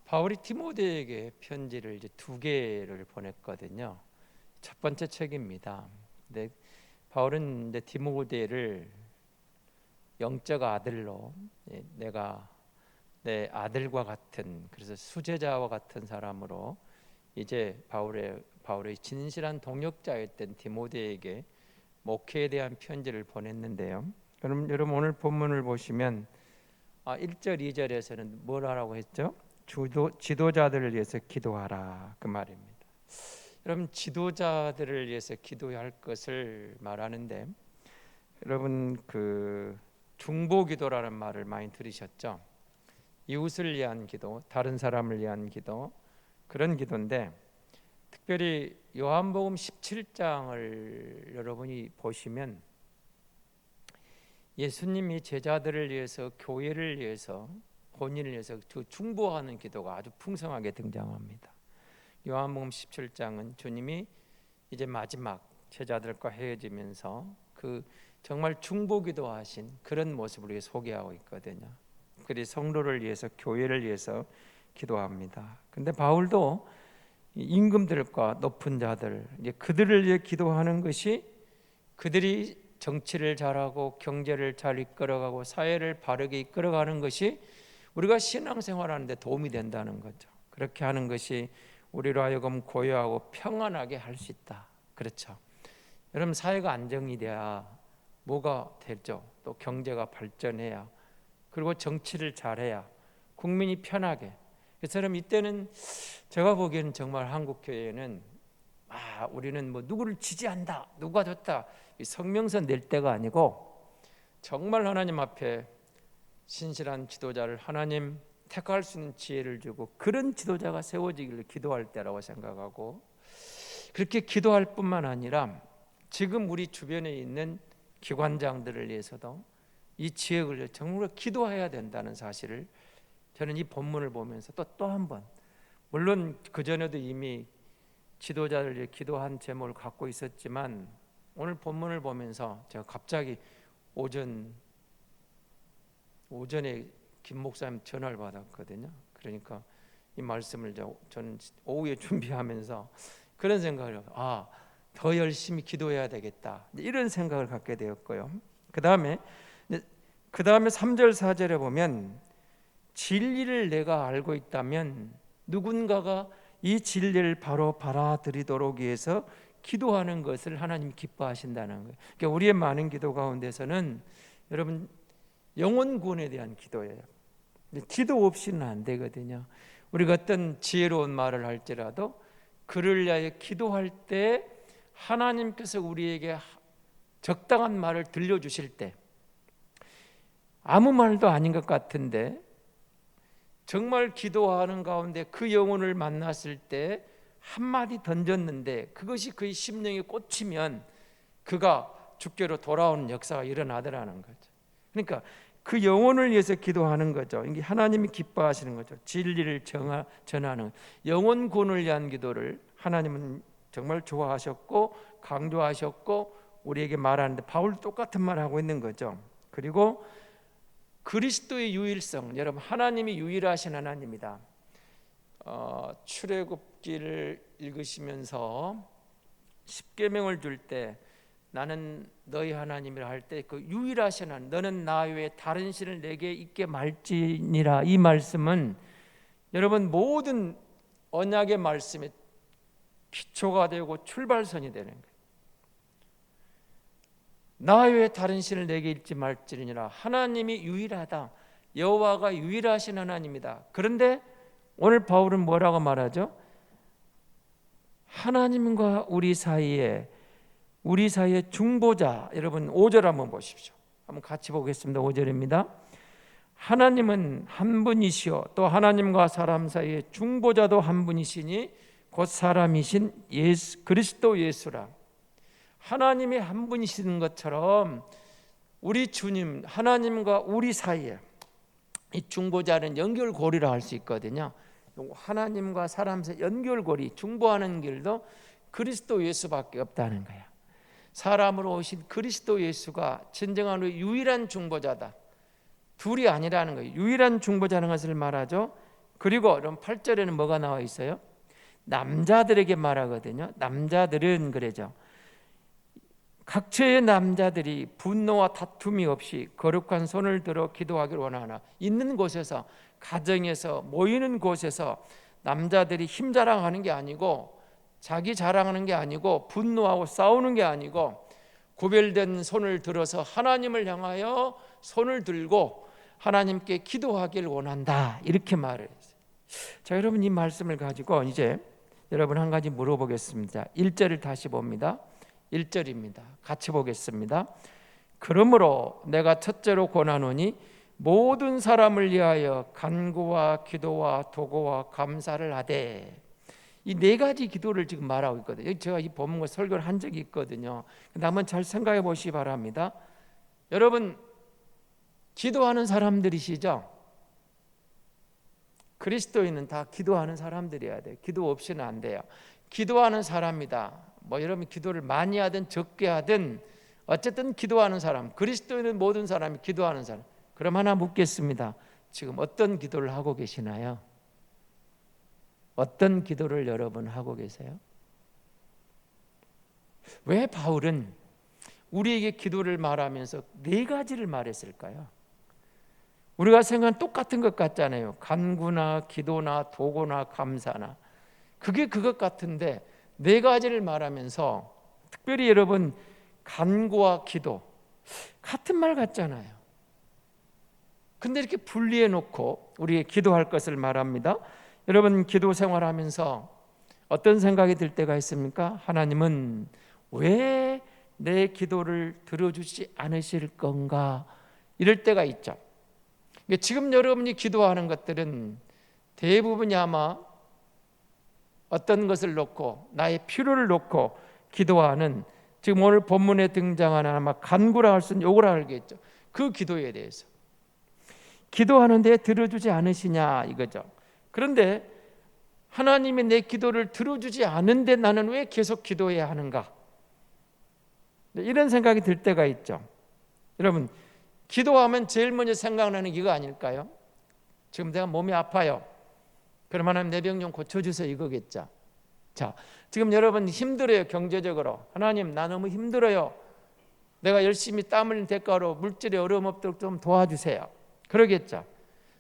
바울이 디모데에게 편지를 이제 두 개를 보냈거든요. 첫 번째 책입니다. 근데 바울은 이제 디모데를 영적 아들로, 내가 내 아들과 같은, 그래서 수제자와 같은 사람으로 이제 바울의 진실한 동역자였던 디모데에게 목회에 대한 편지를 보냈는데요. 그럼 여러분 오늘 본문을 보시면 1절 2절에서는 뭘 하라고 했죠? 지도자들을 위해서 기도하라, 그 말입니다. 여러분, 지도자들을 위해서 기도해야 할 것을 말하는데, 여러분 그 중보기도라는 말을 많이 들으셨죠? 이웃을 위한 기도, 다른 사람을 위한 기도, 그런 기도인데, 특별히 요한복음 17장을 여러분이 보시면 예수님이 제자들을 위해서, 교회를 위해서, 본인을 위해서 중보하는 기도가 아주 풍성하게 등장합니다. 요한복음 17장은 주님이 이제 마지막 제자들과 헤어지면서 그 정말 중보기도 하신 그런 모습을 소개하고 있거든요. 그래서 성도를 위해서, 교회를 위해서 기도합니다. 근데 바울도 임금들과 높은 자들, 이제 그들을 위해 기도하는 것이, 그들이 정치를 잘하고 경제를 잘 이끌어가고 사회를 바르게 이끌어가는 것이 우리가 신앙생활하는 데 도움이 된다는 거죠. 그렇게 하는 것이 우리로 하여금 고요하고 평안하게 할 수 있다. 그렇죠. 여러분, 사회가 안정이 돼야 뭐가 되죠? 또 경제가 발전해야, 그리고 정치를 잘해야 국민이 편하게. 그래서 이때는 제가 보기에는 정말 한국 교회는 우리는 뭐 누구를 지지한다, 누가 좋다, 성명서 낼 때가 아니고 정말 하나님 앞에 신실한 지도자를 하나님 택할 수 있는 지혜를 주고 그런 지도자가 세워지기를 기도할 때라고 생각하고, 그렇게 기도할 뿐만 아니라 지금 우리 주변에 있는 기관장들을 위해서도 이 지혜를 정말 기도해야 된다는 사실을 저는 이 본문을 보면서 또 한 번, 물론 그전에도 이미 지도자를 위해 기도한 제목을 갖고 있었지만 오늘 본문을 보면서 제가 갑자기 오전에 김 목사님 전화를 받았거든요. 그러니까 이 말씀을 저는 오후에 준비하면서 그런 생각을 해요. 더 열심히 기도해야 되겠다, 이런 생각을 갖게 되었고요. 그 다음에 3절 4절에 보면 진리를 내가 알고 있다면 누군가가 이 진리를 바로 받아들이도록 위해서 기도하는 것을 하나님 기뻐하신다는 거예요. 그러니까 우리의 많은 기도 가운데서는 여러분 영혼 구원에 대한 기도예요. 기도 없이는 안 되거든요. 우리가 어떤 지혜로운 말을 할지라도 그를 위하여 기도할 때 하나님께서 우리에게 적당한 말을 들려주실 때, 아무 말도 아닌 것 같은데 정말 기도하는 가운데 그 영혼을 만났을 때 한마디 던졌는데 그것이 그의 심령에 꽂히면 그가 주께로 돌아오는 역사가 일어나더라는 거죠. 그러니까 그 영혼을 위해서 기도하는 거죠. 이게 하나님이 기뻐하시는 거죠. 진리를 전하는 영혼 구원을 위한 기도를 하나님은 정말 좋아하셨고 강조하셨고 우리에게 말하는데 바울도 똑같은 말을 하고 있는 거죠. 그리고 그리스도의 유일성, 여러분 하나님이 유일하신 하나님이다. 출애굽기를 읽으시면서 십계명을 줄 때 나는 너희 하나님이라 할 때 그 유일하신 하나님, 너는 나 외에 다른 신을 내게 있게 말지니라, 이 말씀은 여러분 모든 언약의 말씀에 기초가 되고 출발선이 되는 거예요. 나 외에 다른 신을 내게 있지 말지니라. 하나님이 유일하다. 여호와가 유일하신 하나님이다. 그런데 오늘 바울은 뭐라고 말하죠? 하나님과 우리 사이에 중보자. 여러분 5절 한번 보십시오. 한번 같이 보겠습니다. 5절입니다. 하나님은 한 분이시요 또 하나님과 사람 사이에 중보자도 한 분이시니 곧 사람이신 그리스도 예수라. 하나님이 한 분이시는 것처럼 우리 주님 하나님과 우리 사이에 이 중보자는 연결고리라 할 수 있거든요. 하나님과 사람 사이 연결고리, 중보하는 길도 그리스도 예수밖에 없다는 거야. 사람으로 오신 그리스도 예수가 진정한 유일한 중보자다. 둘이 아니라는 거예요. 유일한 중보자라는 것을 말하죠. 그리고 그럼 8절에는 뭐가 나와 있어요? 남자들에게 말하거든요. 남자들은 그러죠. 각처의 남자들이 분노와 다툼이 없이 거룩한 손을 들어 기도하기를 원하나. 있는 곳에서, 가정에서, 모이는 곳에서 남자들이 힘 자랑하는 게 아니고, 자기 자랑하는 게 아니고, 분노하고 싸우는 게 아니고, 구별된 손을 들어서 하나님을 향하여 손을 들고 하나님께 기도하기를 원한다, 이렇게 말을 했어요. 자, 여러분, 이 말씀을 가지고 이제 여러분 한 가지 물어보겠습니다. 1절을 다시 봅니다. 1절입니다. 같이 보겠습니다. 그러므로 내가 첫째로 권하노니 모든 사람을 위하여 간구와 기도와 도고와 감사를 하되. 이 네 가지 기도를 지금 말하고 있거든요. 제가 이 본문 설교를 한 적이 있거든요. 근데 한번 잘 생각해 보시기 바랍니다. 여러분, 기도하는 사람들이시죠? 그리스도인은 다 기도하는 사람들이어야 돼요. 기도 없이는 안 돼요. 기도하는 사람이다. 뭐 여러분 기도를 많이 하든 적게 하든 어쨌든 기도하는 사람, 그리스도인은 모든 사람이 기도하는 사람. 그럼 하나 묻겠습니다. 지금 어떤 기도를 하고 계시나요? 어떤 기도를 여러분 하고 계세요? 왜 바울은 우리에게 기도를 말하면서 네 가지를 말했을까요? 우리가 생각하는 똑같은 것 같잖아요. 간구나 기도나 도고나 감사나, 그게 그것 같은데 네 가지를 말하면서 특별히 여러분 간구와 기도 같은 말 같잖아요. 근데 이렇게 분리해 놓고 우리의 기도할 것을 말합니다. 여러분, 기도 생활하면서 어떤 생각이 들 때가 있습니까? 하나님은 왜 내 기도를 들어주지 않으실 건가, 이럴 때가 있죠. 지금 여러분이 기도하는 것들은 대부분이 아마 어떤 것을 놓고, 나의 필요를 놓고 기도하는, 지금 오늘 본문에 등장하는 아마 간구라 할 수는 요거라 알겠죠. 그 기도에 대해서 기도하는데 들어주지 않으시냐 이거죠. 그런데 하나님이 내 기도를 들어주지 않은데 나는 왜 계속 기도해야 하는가, 이런 생각이 들 때가 있죠. 여러분, 기도하면 제일 먼저 생각나는 이거 아닐까요? 지금 내가 몸이 아파요. 그럼 하나님 내 병 좀 고쳐주세요, 이거겠죠. 자, 지금 여러분 힘들어요, 경제적으로. 하나님 나 너무 힘들어요. 내가 열심히 땀 흘린 대가로 물질에 어려움 없도록 좀 도와주세요, 그러겠죠.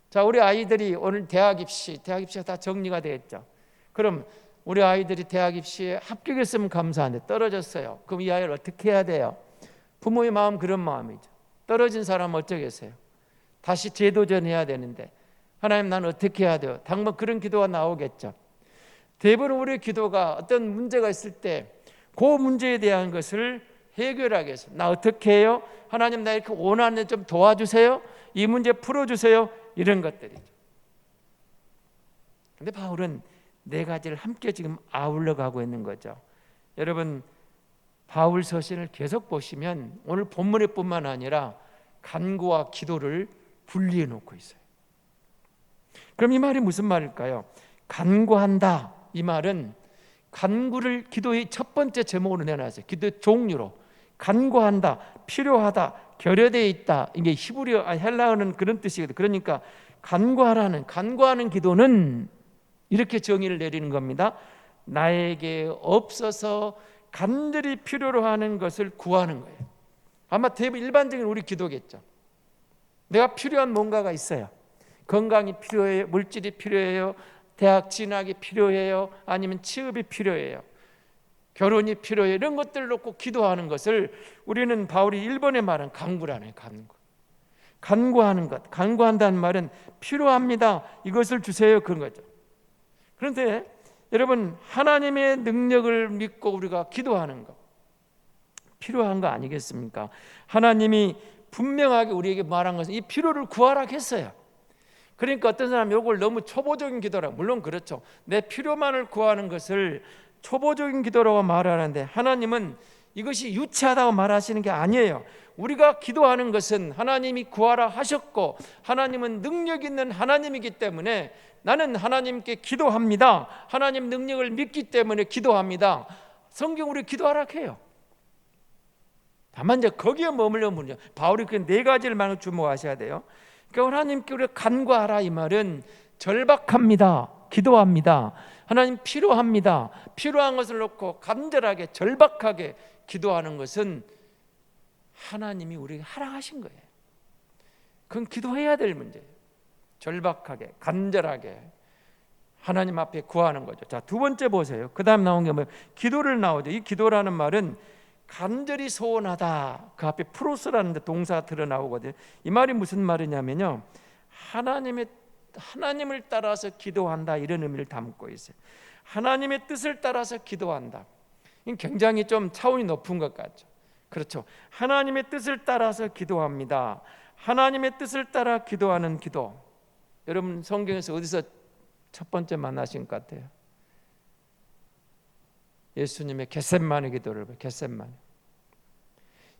자, 우리 아이들이 오늘 대학 입시가 다 정리가 되었죠. 그럼 우리 아이들이 대학 입시에 합격했으면 감사한데 떨어졌어요. 그럼 이 아이를 어떻게 해야 돼요? 부모의 마음 그런 마음이죠. 떨어진 사람 어쩌겠어요? 다시 재도전해야 되는데 하나님 나는 어떻게 해야 돼요? 당분 그런 기도가 나오겠죠. 대부분 우리의 기도가 어떤 문제가 있을 때 그 문제에 대한 것을 해결하기 위해서 나 어떻게 해요? 하나님 나 이렇게 원하는데 좀 도와주세요. 이 문제 풀어주세요. 이런 것들이죠. 근데 바울은 네 가지를 함께 지금 아울러 가고 있는 거죠. 여러분, 바울 서신을 계속 보시면 오늘 본문에 뿐만 아니라 간구와 기도를 분리해 놓고 있어요. 그럼 이 말이 무슨 말일까요? 간구한다, 이 말은 간구를 기도의 첫 번째 제목으로 내놨어요. 기도의 종류로 간구한다, 필요하다, 결여되어 있다. 이게 히브리어, 헬라어는 그런 뜻이거든요. 그러니까 간구하는 기도는 이렇게 정의를 내리는 겁니다. 나에게 없어서 간절히 필요로 하는 것을 구하는 거예요. 아마 대부분 일반적인 우리 기도겠죠. 내가 필요한 뭔가가 있어요. 건강이 필요해요, 물질이 필요해요, 대학 진학이 필요해요, 아니면 취업이 필요해요, 결혼이 필요해요. 이런 것들을 놓고 기도하는 것을 우리는 바울이 1번에 말한 간구라네요. 간구하는 것. 간구한다는 말은 필요합니다, 이것을 주세요, 그런 거죠. 그런데 여러분, 하나님의 능력을 믿고 우리가 기도하는 것 필요한 거 아니겠습니까? 하나님이 분명하게 우리에게 말한 것은 이 필요를 구하라 했어요. 그러니까 어떤 사람이 이걸 너무 초보적인 기도라고, 물론 그렇죠. 내 필요만을 구하는 것을 초보적인 기도라고 말하는데 하나님은 이것이 유치하다고 말하시는 게 아니에요. 우리가 기도하는 것은 하나님이 구하라 하셨고 하나님은 능력 있는 하나님이기 때문에 나는 하나님께 기도합니다. 하나님 능력을 믿기 때문에 기도합니다. 성경 우리 기도하라 해요. 다만 이제 거기에 머물러 보면 바울이 그 네 가지를 많이 주목하셔야 돼요. 그러니까 하나님께 우리가 간구하라 이 말은 절박합니다, 기도합니다, 하나님 필요합니다, 필요한 것을 놓고 간절하게 절박하게 기도하는 것은 하나님이 우리에게 허락하신 거예요. 그건 기도해야 될 문제예요. 절박하게 간절하게 하나님 앞에 구하는 거죠. 자, 두 번째 보세요. 그 다음 나온 게 뭐예요? 기도를 나오죠. 이 기도라는 말은 간절히 소원하다, 그 앞에 프로스라는 동사가 드러나오거든요. 이 말이 무슨 말이냐면요, 하나님을 따라서 기도한다, 이런 의미를 담고 있어요. 하나님의 뜻을 따라서 기도한다. 굉장히 좀 차원이 높은 것 같죠. 그렇죠. 하나님의 뜻을 따라서 기도합니다. 하나님의 뜻을 따라 기도하는 기도. 여러분 성경에서 어디서 첫 번째 만나신 것 같아요? 예수님의 겟세마네 기도를 봐요. 겟세마네.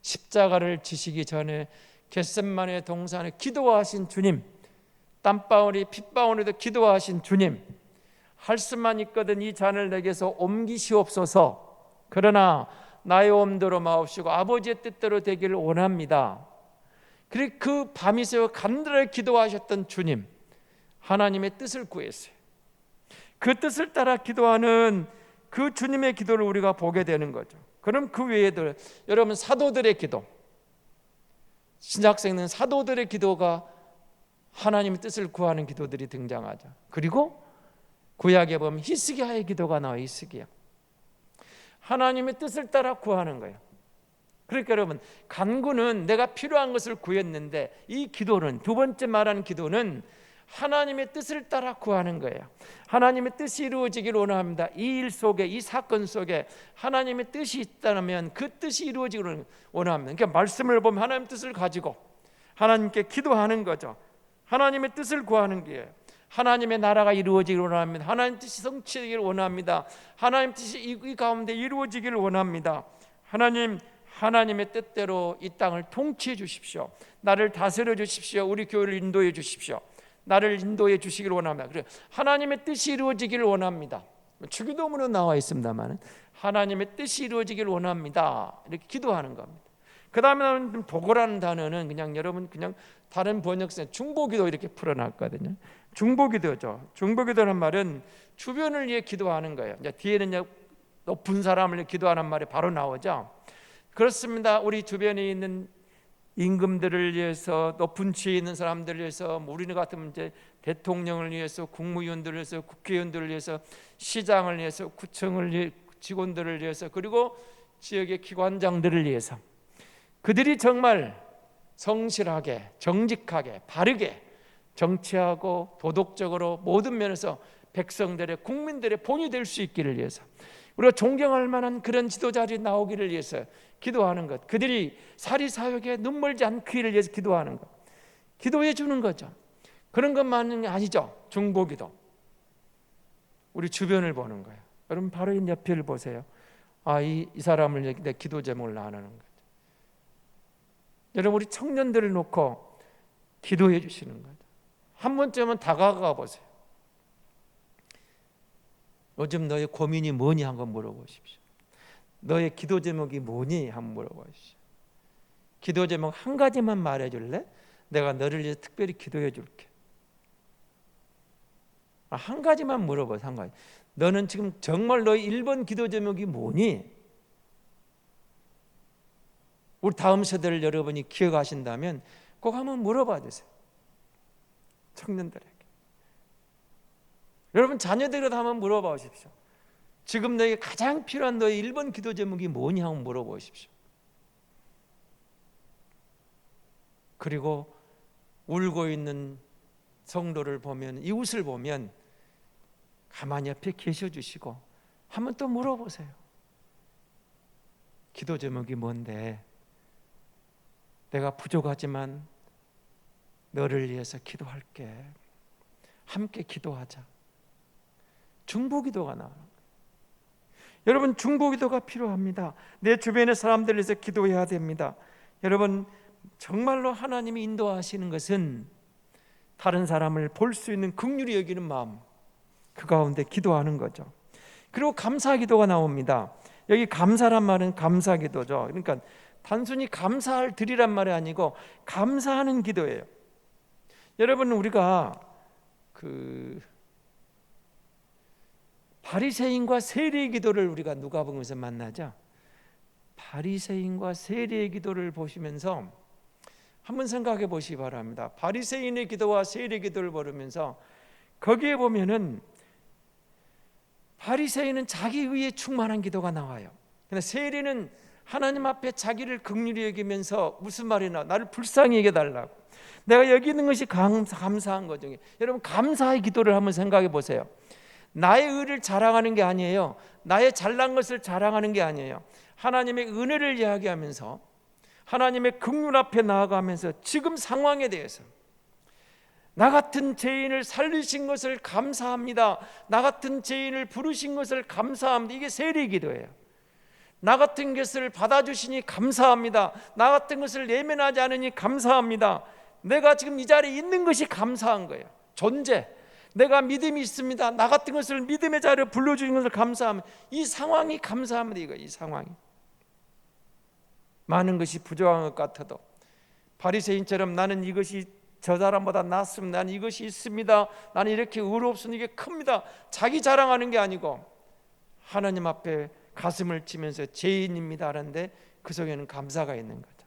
십자가를 지시기 전에 겟세마네 동산에 기도하신 주님, 땀방울이 핏방울에도 기도하신 주님, 할 수만 있거든 이 잔을 내게서 옮기시옵소서. 그러나 나의 옴대로 마옵시고 아버지의 뜻대로 되기를 원합니다. 그리고 그 밤이 새워 간절하게 기도하셨던 주님, 하나님의 뜻을 구했어요. 그 뜻을 따라 기도하는 그 주님의 기도를 우리가 보게 되는 거죠. 그럼 그 외에도 여러분 사도들의 기도, 신약성에는 사도들의 기도가 하나님의 뜻을 구하는 기도들이 등장하죠. 그리고 구약에 보면 히스기야의 기도가 나와요. 히스기야. 하나님의 뜻을 따라 구하는 거예요. 그러니까 여러분 간구는 내가 필요한 것을 구했는데, 이 기도는, 두 번째 말하는 기도는 하나님의 뜻을 따라 구하는 거예요. 하나님의 뜻이 이루어지기를 원합니다. 이 일 속에, 이 사건 속에 하나님의 뜻이 있다면 그 뜻이 이루어지기를 원합니다. 그러니까 말씀을 보면 하나님의 뜻을 가지고 하나님께 기도하는 거죠. 하나님의 뜻을 구하는 거예요. 하나님의 나라가 이루어지기를 원합니다. 하나님 뜻이 성취되기를 원합니다. 하나님 뜻이 이 가운데 이루어지기를 원합니다. 하나님의 뜻대로 이 땅을 통치해 주십시오. 나를 다스려 주십시오. 우리 교회를 인도해 주십시오. 나를 인도해 주시기를 원합니다. 그래, 하나님의 뜻이 이루어지기를 원합니다. 주기도문으로 나와 있습니다만 하나님의 뜻이 이루어지기를 원합니다, 이렇게 기도하는 겁니다. 그 다음에 나오는 도고라는 단어는 그냥 여러분 그냥 다른 번역서에 중보기도 이렇게 풀어놨거든요. 중보기도죠. 중보기도라는 말은 주변을 위해 기도하는 거예요. 이제 뒤에는 높은 사람을 위해 기도하는 말이 바로 나오죠. 그렇습니다. 우리 주변에 있는 임금들을 위해서, 높은 지위에 있는 사람들을 위해서, 우리는 같으면 이제 대통령을 위해서, 국무위원들을 위해서, 국회의원들을 위해서, 시장을 위해서, 구청을 위해, 직원들을 위해서, 그리고 지역의 기관장들을 위해서, 그들이 정말 성실하게, 정직하게, 바르게 정치하고 도덕적으로 모든 면에서 백성들의, 국민들의 본이 될 수 있기를 위해서, 우리가 존경할 만한 그런 지도자들이 나오기를 위해서 기도하는 것, 그들이 사리사욕에 눈멀지 않기를 위해서 기도하는 것, 기도해 주는 거죠. 그런 것만은 아니죠. 중보기도, 우리 주변을 보는 거예요. 여러분 바로 이 옆을 보세요. 이 사람을 내 기도 제목을 나누는 거죠. 여러분 우리 청년들을 놓고 기도해 주시는 거죠. 한 번쯤은 다가가 보세요. 요즘 너의 고민이 뭐니 한번 물어보십시오. 너의 기도 제목이 뭐니 한번 물어보십시오. 기도 제목 한 가지만 말해줄래? 내가 너를 위해서 특별히 기도해 줄게. 한 가지만 물어보세요. 한 가지. 너는 지금 정말 너의 1번 기도 제목이 뭐니? 우리 다음 세대를 여러분이 기억하신다면 꼭 한번 물어봐 주세요. 청년들에게. 여러분 자녀들에게도 한번 물어봐 보십시오. 지금 너에게 가장 필요한 너의 1번 기도 제목이 뭐니 한번 물어보십시오. 그리고 울고 있는 성도를 보면, 이웃을 보면 가만히 옆에 계셔주시고 한번 또 물어보세요. 기도 제목이 뭔데? 내가 부족하지만 너를 위해서 기도할게. 함께 기도하자. 중보기도가 나오는 거예요. 여러분 중보기도가 필요합니다. 내 주변의 사람들을 위해서 기도해야 됩니다. 여러분 정말로 하나님이 인도하시는 것은 다른 사람을 볼 수 있는 긍휼히 여기는 마음, 그 가운데 기도하는 거죠. 그리고 감사기도가 나옵니다. 여기 감사란 말은 감사기도죠. 그러니까 단순히 감사할 드리란 말이 아니고 감사하는 기도예요. 여러분, 우리가 바리새인과 세리의 기도를 우리가 누가복음에서 만나죠. 바리새인과 세리의 기도를 보시면서 한번 생각해 보시기 바랍니다. 바리새인의 기도와 세리의 기도를 보면서 거기에 보면은 바리새인은 자기 의에 충만한 기도가 나와요. 그런데 세리는 하나님 앞에 자기를 긍휼히 여기면서 무슨 말이나 나를 불쌍히 여겨달라고, 내가 여기 있는 것이 감사한 것 중에, 여러분 감사의 기도를 한번 생각해 보세요. 나의 의를 자랑하는 게 아니에요. 나의 잘난 것을 자랑하는 게 아니에요. 하나님의 은혜를 이야기하면서 하나님의 긍휼 앞에 나아가면서 지금 상황에 대해서, 나 같은 죄인을 살리신 것을 감사합니다, 나 같은 죄인을 부르신 것을 감사합니다. 이게 세리 기도예요. 나 같은 것을 받아주시니 감사합니다, 나 같은 것을 내면하지 않으니 감사합니다. 내가 지금 이 자리에 있는 것이 감사한 거예요. 존재, 내가 믿음이 있습니다, 나 같은 것을 믿음의 자리에 불러주신 것을 감사합니다. 이 상황이 감사합니다. 이거, 이 상황이 많은 것이 부족한 것 같아도 바리새인처럼 나는 이것이 저 사람보다 낫습니다, 나는 이것이 있습니다, 나는 이렇게 의롭습니다, 이게 큽니다, 자기 자랑하는 게 아니고 하나님 앞에 가슴을 치면서 죄인입니다 하는데 그 속에는 감사가 있는 거죠.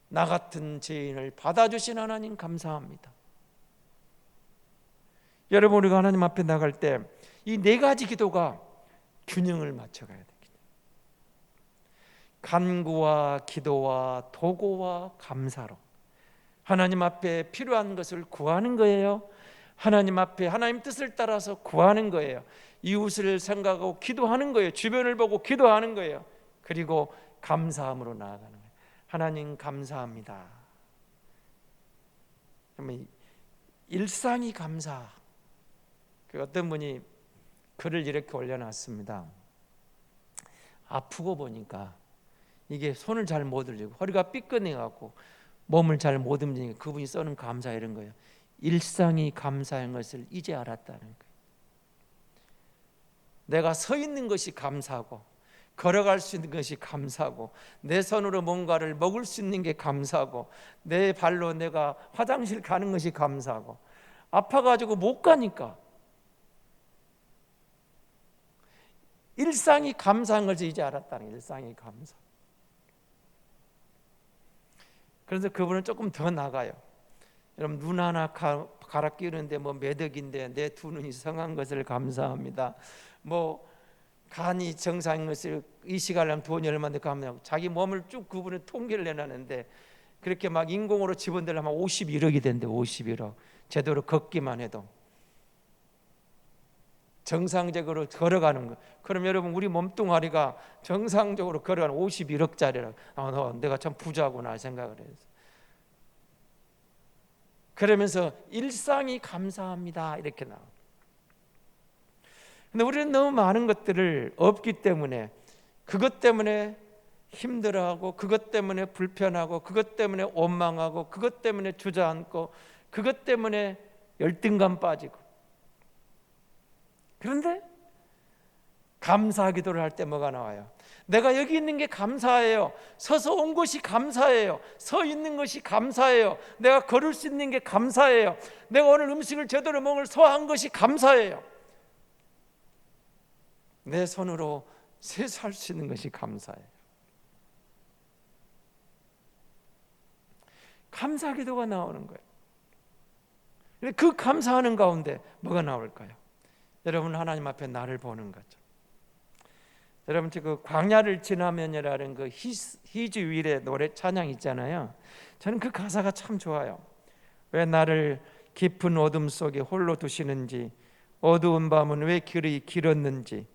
나 같은 죄인을 받아주신 하나님 감사합니다. 여러분, 우리가 하나님 앞에 나갈 때 이 네 가지 기도가 균형을 맞춰가야 돼요. 간구와 기도와 도고와 감사로 하나님 앞에 필요한 것을 구하는 거예요. 하나님 앞에 하나님 뜻을 따라서 구하는 거예요. 이웃을 생각하고 기도하는 거예요. 주변을 보고 기도하는 거예요. 그리고 감사함으로 나아가는 거예요. 하나님 감사합니다. 일상이 감사. 어떤 분이 글을 이렇게 올려놨습니다. 아프고 보니까 이게 손을 잘 못 들고 허리가 삐끗해갖고 몸을 잘 못 움직이니까 그분이 써는 감사 이런 거예요. 일상이 감사한 것을 이제 알았다는 거예요. 내가 서 있는 것이 감사하고 걸어갈 수 있는 것이 감사하고 내 손으로 뭔가를 먹을 수 있는 게 감사하고 내 발로 내가 화장실 가는 것이 감사하고 아파가지고 못 가니까 일상이 감사한 것을 이제 알았다는 거예요. 일상이 감사. 그래서 그분은 조금 더 나가요. 여러분, 눈 하나 갈아 끼우는데 뭐 매덕인데 내 두 눈이 성한 것을 감사합니다. 뭐 간이 정상인 것을 이식하려면 돈이 얼마인데 감사하고 자기 몸을 쭉 그분은 통계를 내놨는데 그렇게 막 인공으로 집어넣으려면 51억이 된대. 51억. 제대로 걷기만 해도 정상적으로 걸어가는 거. 그럼 여러분, 우리 몸뚱아리가 정상적으로 걸어가는 51억짜리라. 내가 참 부자구나 생각을 해서. 그러면서 일상이 감사합니다 이렇게 나와. 근데 우리는 너무 많은 것들을 없기 때문에 그것 때문에 힘들어하고 그것 때문에 불편하고 그것 때문에 원망하고 그것 때문에 주저앉고 그것 때문에 열등감 빠지고. 그런데 감사 기도를 할 때 뭐가 나와요? 내가 여기 있는 게 감사해요. 서서 온 것이 감사해요. 서 있는 것이 감사해요. 내가 걸을 수 있는 게 감사해요. 내가 오늘 음식을 제대로 먹을 소화한 것이 감사해요. 내 손으로 세수할 수 있는 것이 감사해요. 감사 기도가 나오는 거예요. 그 감사하는 가운데 뭐가 나올까요? 여러분, 하나님 앞에 나를 보는 거죠. 여러분, 그 광야를 지나면이라는 그 히즈윌의 노래 찬양 있잖아요. 저는 그 가사가 참 좋아요. 왜 나를 깊은 어둠 속에 홀로 두시는지, 어두운 밤은 왜 길이 길었는지,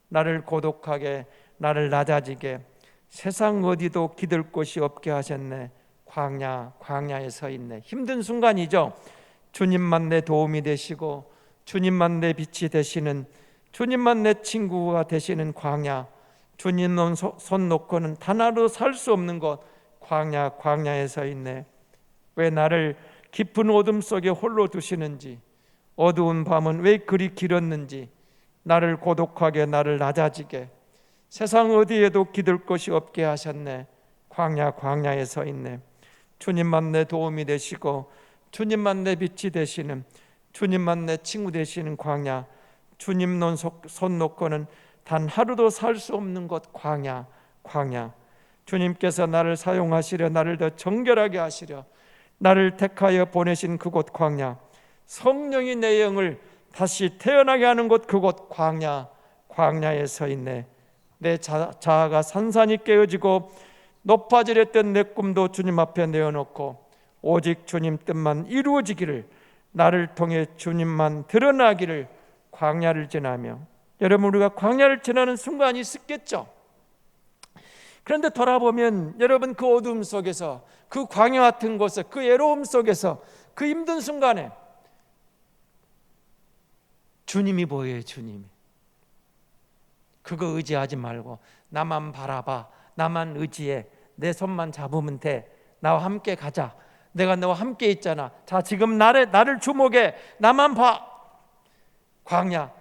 나를 고독하게 나를 낮아지게 세상 어디도 기댈 곳이 없게 하셨네. 광야에 서 있네. 힘든 순간이죠. 주님만 내 도움이 되시고 주님만 내 빛이 되시는, 주님만 내 친구가 되시는 광야, 주님 손 놓고는 단 하루 살 수 없는 곳, 광야에 서 있네. 왜 나를 깊은 어둠 속에 홀로 두시는지, 어두운 밤은 왜 그리 길었는지, 나를 고독하게 나를 낮아지게 세상 어디에도 기댈 곳이 없게 하셨네. 광야에 서 있네. 주님만 내 도움이 되시고 주님만 내 빛이 되시는, 주님만 내 친구 되시는 광야, 주님 손 놓고는 단 하루도 살 수 없는 곳 광야, 광야. 주님께서 나를 사용하시려, 나를 더 정결하게 하시려 나를 택하여 보내신 그곳 광야, 성령이 내 영을 다시 태어나게 하는 곳, 그곳 광야, 광야에 서 있네. 내 자아가 산산이 깨어지고 높아지려 했던 내 꿈도 주님 앞에 내어놓고 오직 주님 뜻만 이루어지기를, 나를 통해 주님만 드러나기를 광야를 지나며. 여러분, 우리가 광야를 지나는 순간이 있었겠죠. 그런데 돌아보면 여러분, 그 어둠 속에서, 그 광야 같은 곳에, 그 외로움 속에서, 그 힘든 순간에 주님이 보여요. 주님이. 그거 의지하지 말고 나만 바라봐, 나만 의지해, 내 손만 잡으면 돼, 나와 함께 가자, 내가 너와 함께 있잖아, 자 지금 나를 주목해, 나만 봐. 광야,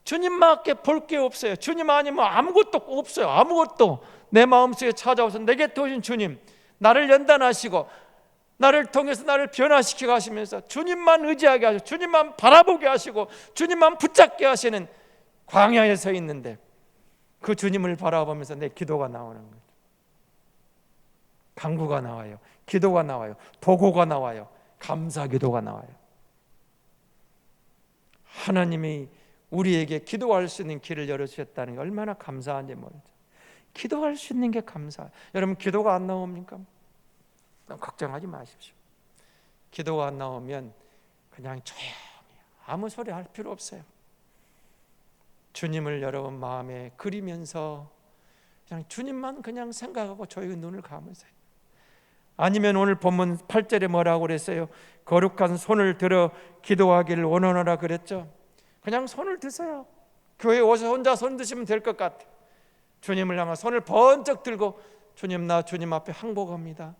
주님밖에 볼 게 없어요. 주님 아니면 아무것도 없어요. 아무것도. 내 마음속에 찾아오서 내게 오신 주님, 나를 연단하시고 나를 통해서 나를 변화시켜 가시면서 주님만 의지하게 하시고 주님만 바라보게 하시고 주님만 붙잡게 하시는 광야에 서 있는데, 그 주님을 바라보면서 내 기도가 나오는 거죠. 간구가 나와요. 기도가 나와요. 도고가 나와요. 감사 기도가 나와요. 하나님이 우리에게 기도할 수 있는 길을 열어주셨다는 게 얼마나 감사한지 모르죠. 기도할 수 있는 게 감사해요. 여러분, 기도가 안 나옵니까? 걱정하지 마십시오. 기도가 안 나오면 그냥 조용히 아무 소리 할 필요 없어요. 주님을 여러분 마음에 그리면서 그냥 주님만 그냥 생각하고 조용히 눈을 감으세요. 아니면 오늘 본문 8절에 뭐라고 그랬어요? 거룩한 손을 들어 기도하기를 원하노라 그랬죠. 그냥 손을 드세요. 교회에 오셔서 혼자 손 드시면 될 것 같아요. 주님을 향해 손을 번쩍 들고, 주님, 나 주님 앞에 항복합니다.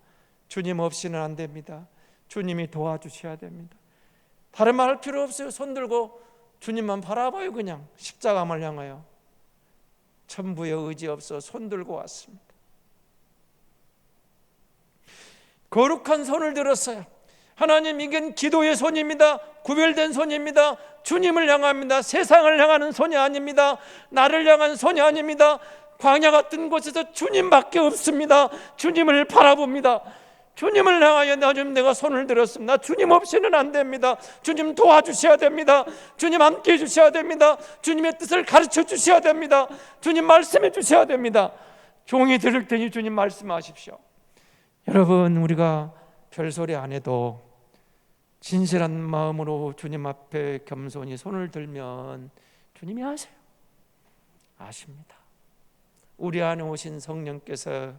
주님 없이는 안 됩니다. 주님이 도와주셔야 됩니다. 다른 말 할 필요 없어요. 손 들고 주님만 바라봐요. 그냥 십자가만 향하여 천부의 의지 없어 손 들고 왔습니다. 거룩한 손을 들었어요. 하나님, 이건 기도의 손입니다. 구별된 손입니다. 주님을 향합니다. 세상을 향하는 손이 아닙니다. 나를 향한 손이 아닙니다. 광야 같은 곳에서 주님밖에 없습니다. 주님을 바라봅니다. 주님을 향하여 내가 손을 들었습니다. 주님 없이는 안 됩니다. 주님 도와주셔야 됩니다. 주님 함께 해주셔야 됩니다. 주님의 뜻을 가르쳐 주셔야 됩니다. 주님 말씀해 주셔야 됩니다. 종이 들을 테니 주님 말씀하십시오. 여러분, 우리가 별소리 안 해도 진실한 마음으로 주님 앞에 겸손히 손을 들면 주님이 아세요. 아십니다. 우리 안에 오신 성령께서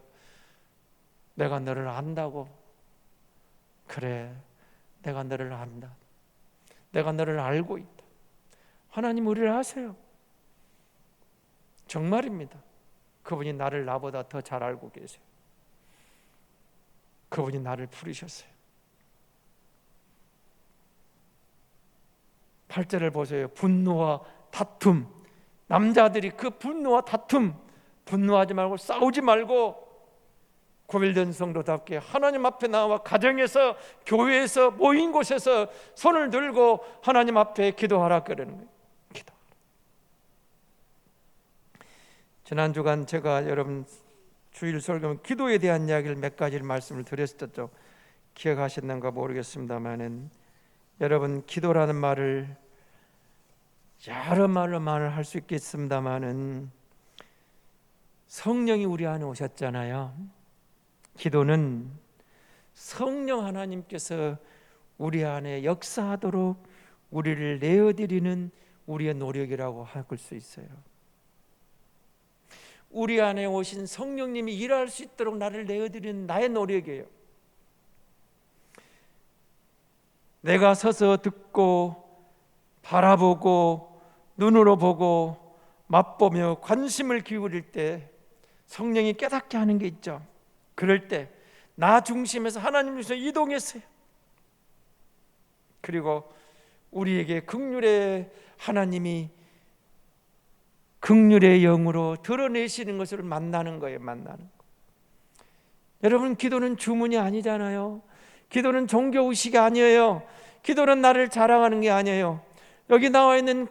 내가 너를 안다고, 그래, 내가 너를 안다, 내가 너를 알고 있다. 하나님 우리를 아세요. 정말입니다. 그분이 나를 나보다 더 잘 알고 계세요. 그분이 나를 부르셨어요. 8절을 보세요. 분노와 다툼. 남자들이 그 분노와 다툼, 분노하지 말고 싸우지 말고 구별된 성도답게 하나님 앞에 나와 가정에서, 교회에서, 모인 곳에서 손을 들고 하나님 앞에 기도하라 그러는 거예요. 기도하라. 지난 주간 제가 여러분 주일 설교 기도에 대한 이야기를 몇 가지를 말씀을 드렸었죠. 기억하셨는가 모르겠습니다만은, 여러분 기도라는 말을 여러 말로 말을 할 수 있겠습니다만은 성령이 우리 안에 오셨잖아요. 기도는 성령 하나님께서 우리 안에 역사하도록 우리를 내어드리는 우리의 노력이라고 할 수 있어요. 우리 안에 오신 성령님이 일할 수 있도록 나를 내어드리는 나의 노력이에요. 내가 서서 듣고 바라보고 눈으로 보고 맛보며 관심을 기울일 때 성령이 깨닫게 하는 게 있죠. 그럴 때 나 중심에서 하나님 중심에서 이동했어요. 그리고 우리에게 긍휼의 하나님이 긍휼의 영으로 드러내시는 것을 만나는 거예요. 만나는 거. 여러분, 기도는 주문이 아니잖아요. 기도는 종교 의식이 아니에요. 기도는 나를 자랑하는 게 아니에요. 여기 나와 있는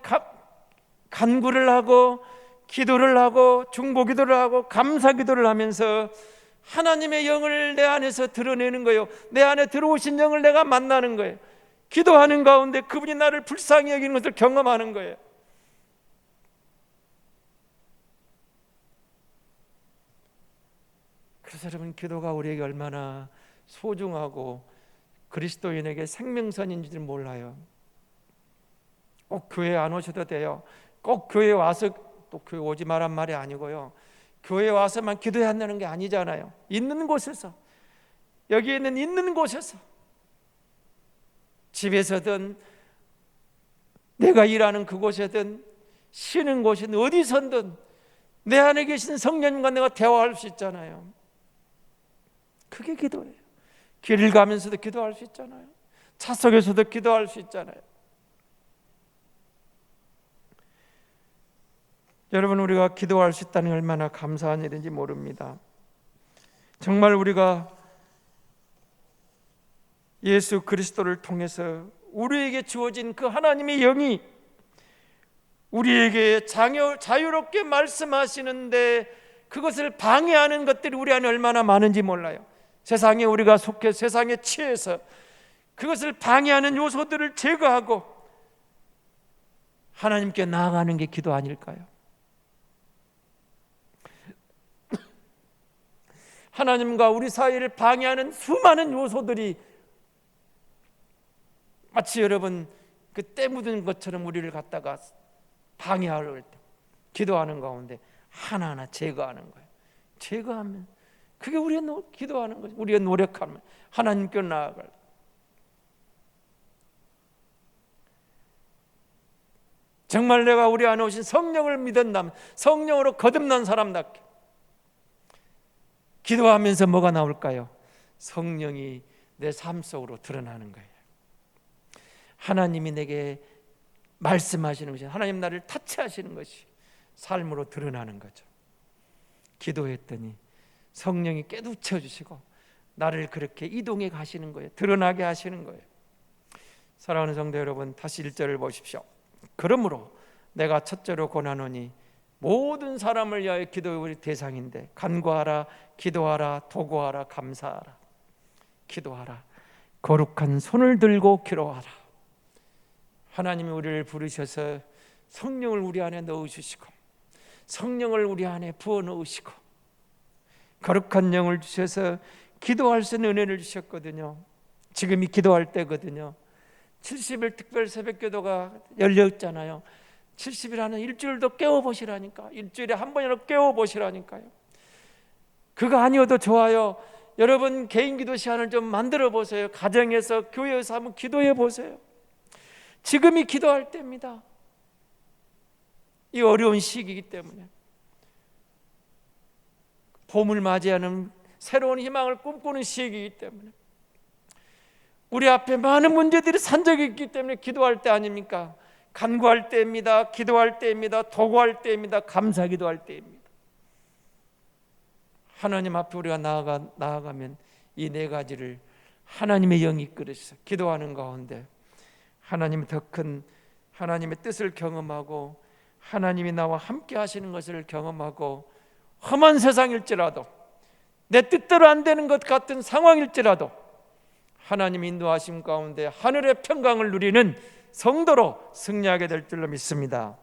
간구를 하고 기도를 하고 중보기도를 하고 감사기도를 하면서 하나님의 영을 내 안에서 드러내는 거예요. 내 안에 들어오신 영을 내가 만나는 거예요. 기도하는 가운데 그분이 나를 불쌍히 여기는 것을 경험하는 거예요. 그래서 여러분, 기도가 우리에게 얼마나 소중하고 그리스도인에게 생명선인지를 몰라요. 꼭 교회 안 오셔도 돼요. 꼭 교회 와서 또 교회 오지 말란 말이 아니고요. 교회 와서만 기도해야 한다는 게 아니잖아요. 있는 곳에서, 여기 있는 곳에서, 집에서든 내가 일하는 그곳에든 쉬는 곳이든 어디선든 내 안에 계신 성령님과 내가 대화할 수 있잖아요. 그게 기도예요. 길을 가면서도 기도할 수 있잖아요. 차 속에서도 기도할 수 있잖아요. 여러분, 우리가 기도할 수 있다는 게 얼마나 감사한 일인지 모릅니다. 정말 우리가 예수 그리스도를 통해서 우리에게 주어진 그 하나님의 영이 우리에게 자유롭게 말씀하시는데 그것을 방해하는 것들이 우리 안에 얼마나 많은지 몰라요. 세상에 우리가 속해 세상에 취해서 그것을 방해하는 요소들을 제거하고 하나님께 나아가는 게 기도 아닐까요? 하나님과 우리 사이를 방해하는 수많은 요소들이 마치 여러분 그 때 묻은 것처럼 우리를 갖다가 방해할 때 기도하는 가운데 하나하나 제거하는 거예요. 제거하면 그게 우리의 기도하는 거죠. 우리의 노력하면 하나님께 나아갈. 정말 내가 우리 안에 오신 성령을 믿었다면 성령으로 거듭난 사람답게 기도하면서 뭐가 나올까요? 성령이 내 삶 속으로 드러나는 거예요. 하나님이 내게 말씀하시는 것이, 하나님 나를 타치하시는 것이 삶으로 드러나는 거죠. 기도했더니 성령이 깨우쳐 주시고 나를 그렇게 이동해 가시는 거예요. 드러나게 하시는 거예요. 사랑하는 성도 여러분, 다시 1절을 보십시오. 그러므로 내가 첫째로 권하노니 모든 사람을 위하여 기도의 대상인데 간구하라, 기도하라, 도구하라, 감사하라. 기도하라, 거룩한 손을 들고 기도하라. 하나님이 우리를 부르셔서 성령을 우리 안에 넣어주시고 성령을 우리 안에 부어 넣으시고 거룩한 영을 주셔서 기도할 수 있는 은혜를 주셨거든요. 지금이 기도할 때거든요. 70일 특별 새벽기도가 열렸잖아요. 70일 하는 일주일도 깨워보시라니까. 일주일에 한 번이라도 깨워보시라니까요. 그거 아니어도 좋아요. 여러분 개인 기도 시간을 좀 만들어 보세요. 가정에서 교회에서 한번 기도해 보세요. 지금이 기도할 때입니다. 이 어려운 시기이기 때문에 봄을 맞이하는 새로운 희망을 꿈꾸는 시기이기 때문에 우리 앞에 많은 문제들이 산적이 있기 때문에 기도할 때 아닙니까? 간구할 때입니다. 기도할 때입니다. 도구할 때입니다. 감사 기도할 때입니다. 하나님 앞에 우리가 나아가면 이 네 가지를 하나님의 영이 이끌으셔서 기도하는 가운데 하나님의 더 큰 하나님의 뜻을 경험하고 하나님이 나와 함께 하시는 것을 경험하고 험한 세상일지라도 내 뜻대로 안 되는 것 같은 상황일지라도 하나님의 인도하심 가운데 하늘의 평강을 누리는 성도로 승리하게 될 줄로 믿습니다.